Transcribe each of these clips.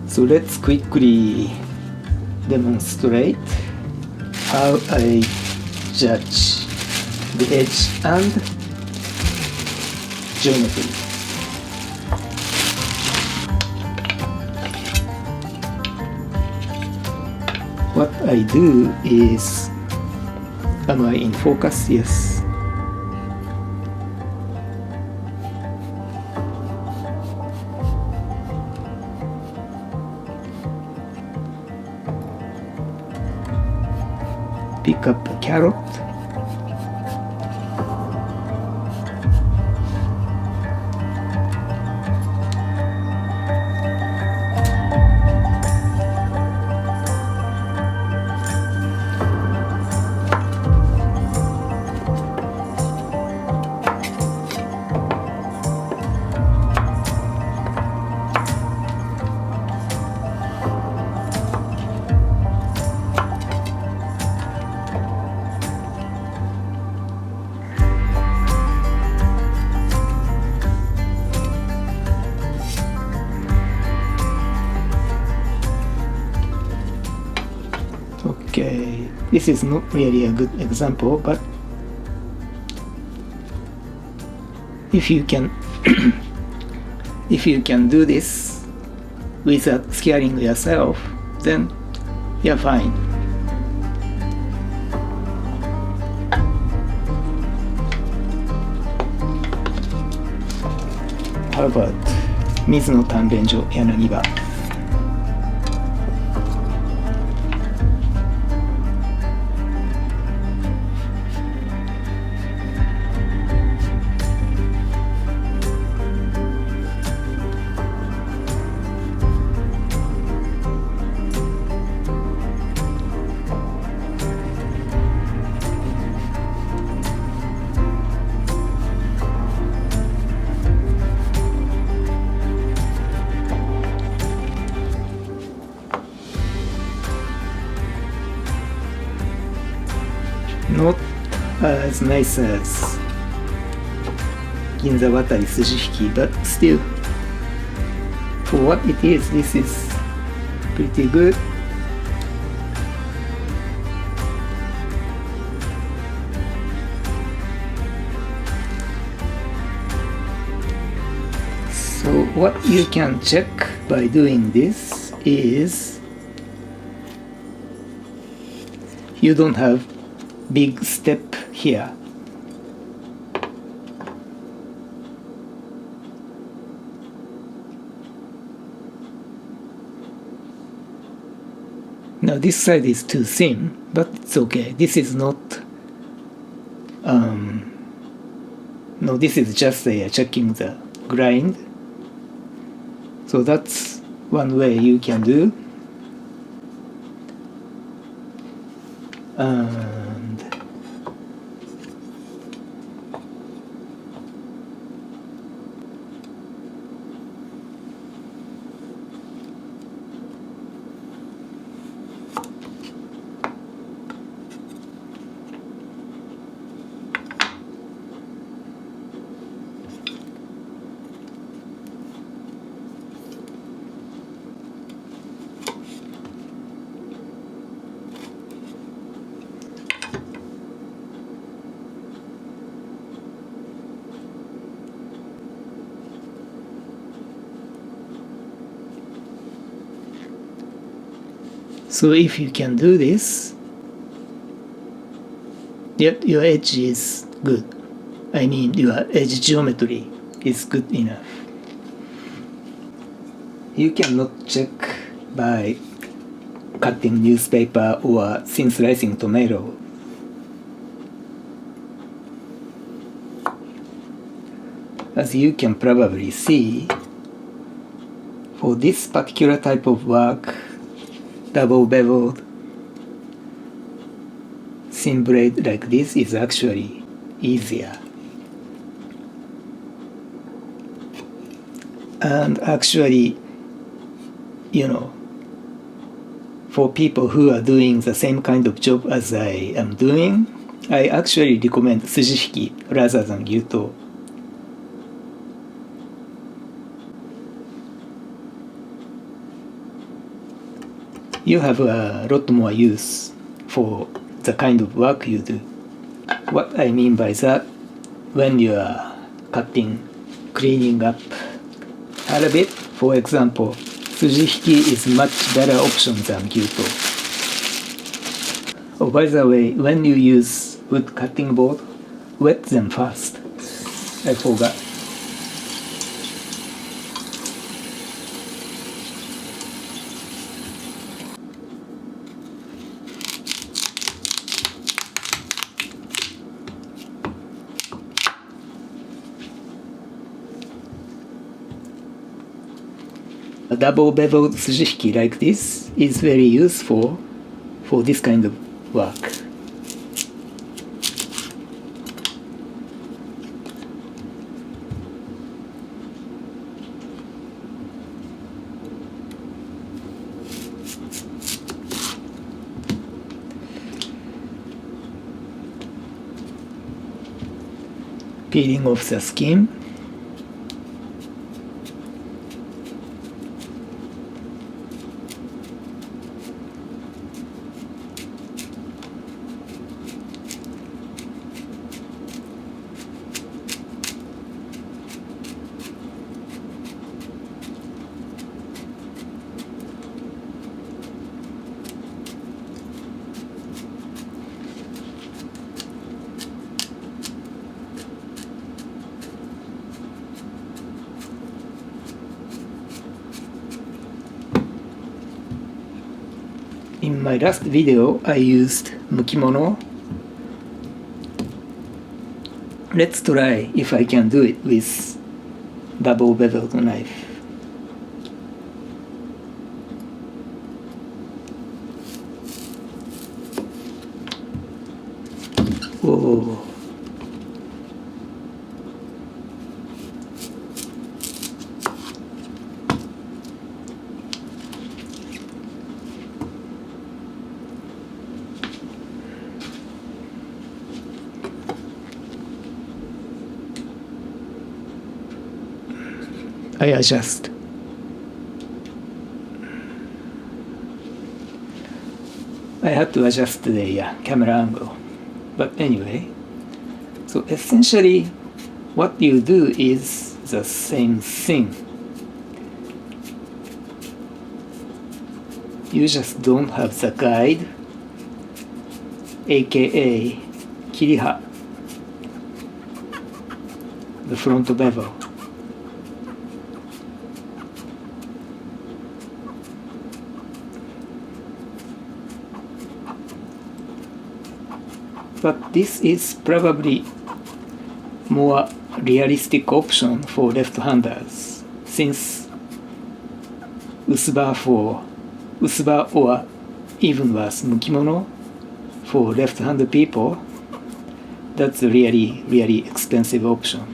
So let's quickly demonstrate how I judge the edge and geometry. What I do is, am I in focus? Yes. Pick up a carrot. Okay, this is not really a good example, but if you can if you can do this without scaring yourself, then you're fine. How about 水の鍛錬所柳葉。Not as nice as 銀座渡り筋引き, but still, for what it is, this is pretty good. So what you can check by doing this is you don't have big step here. Now this side is too thin, but it's okay. This is not no, this is just checking the grind. So that's one way you can do. And so if you can do this, yet your edge is good. I mean, your edge geometry is good enough. You cannot check by cutting newspaper or thin slicing tomato. As you can probably see, for this particular type of work, double beveled thin blade like this is actually easier. And actually, you know, for people who are doing the same kind of job as I am doing, I actually recommend sujihiki rather than gyuto. you have a lot more use for the kind of work you do. What I mean by that, when you are cutting, cleaning up a little bit, for example, sujihiki is much better option than gyuto. Oh, by the way, when you use wood cutting board, wet them first. I forgot. A double beveled sujihiki like this is very useful for this kind of work. Peeling off the skin. In my last video, I used mukimono. Let's try if I can do it with double beveled knife. Whoa. I adjust. I had to adjust the camera angle. But anyway, so essentially what you do is the same thing. You just don't have the guide, aka kiriha, the front bevel. But this is probably more realistic option for left-handers, since usuba or even worse mukimono for left-handed people, that's a really expensive option.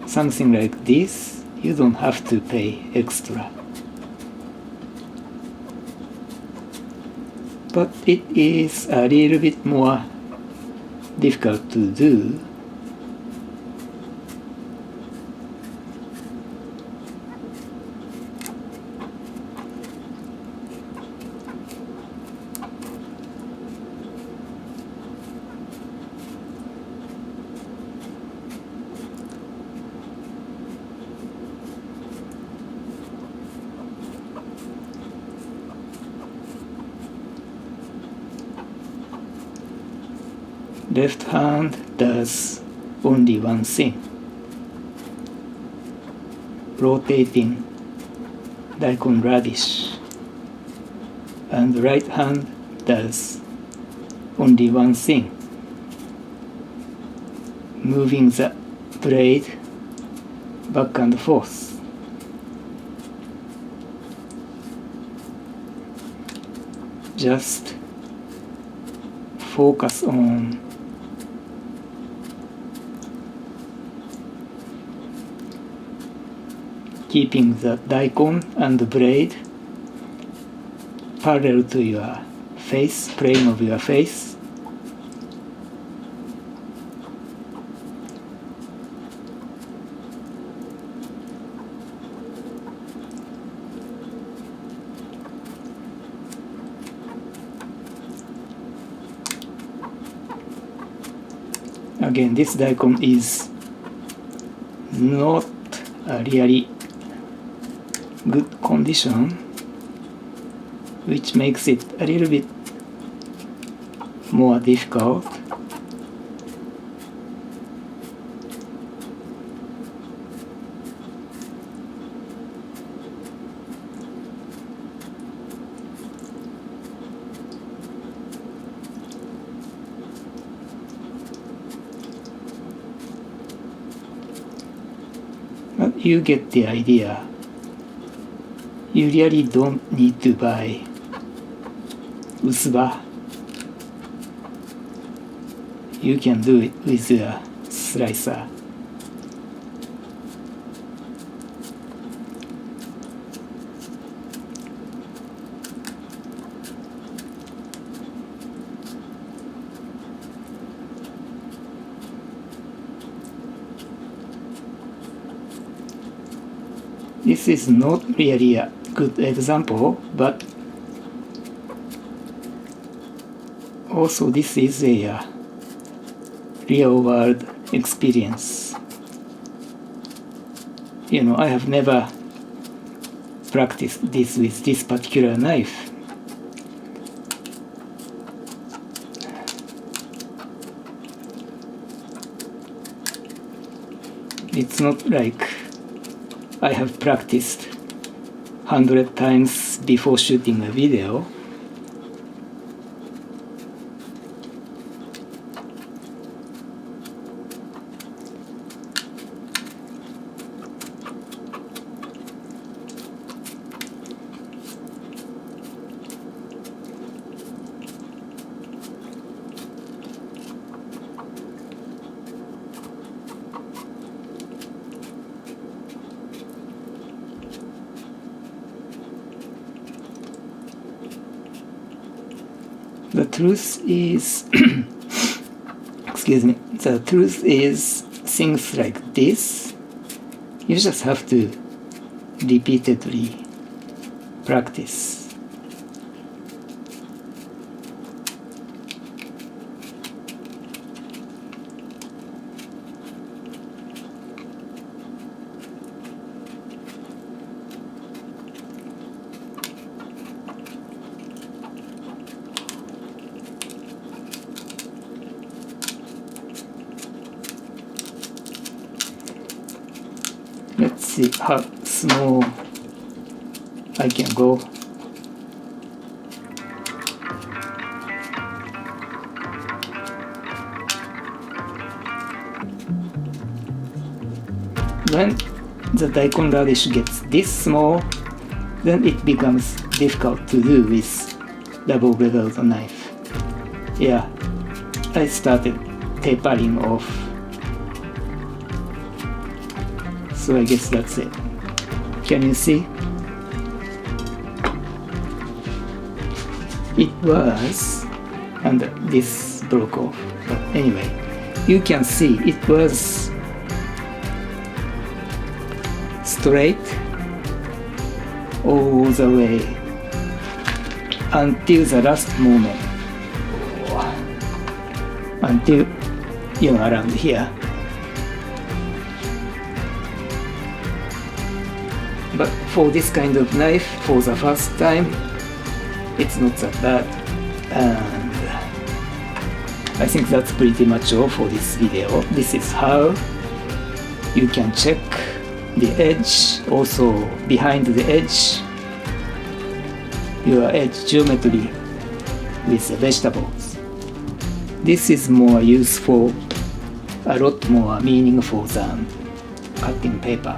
Something like this, you don't have to pay extra. But it is a little bit more difficult to do. Left hand does only one thing, rotating daikon radish, and right hand does only one thing, moving the blade back and forth. Just focus on keeping the daikon and the blade parallel to your face, plane of your face. Again, this daikon is not a really good condition, which makes it a little bit more difficult. But you get the idea. You really don't need to buy usuba. You can do it with a slicer. This is not really a good example, but also this is a real world experience. You know, I have never practiced this with this particular knife. It's not like I have practiced 100 times before shooting a video. The truth is, excuse me, the truth is things like this, you just have to repeatedly practice. Let's see how small I can go. When the daikon radish gets this small, then it becomes difficult to do with double beveled knife. Yeah, I started tapering off. So I guess that's it. Can you see? It was, and this broke off. But anyway, you can see it was straight all the way until the last moment. Until, you know, around here. But for this kind of knife, for the first time, it's not that bad. And I think that's pretty much all for this video. This is how you can check the edge, also behind the edge, your edge geometry with the vegetables. This is more useful, a lot more meaningful than cutting paper.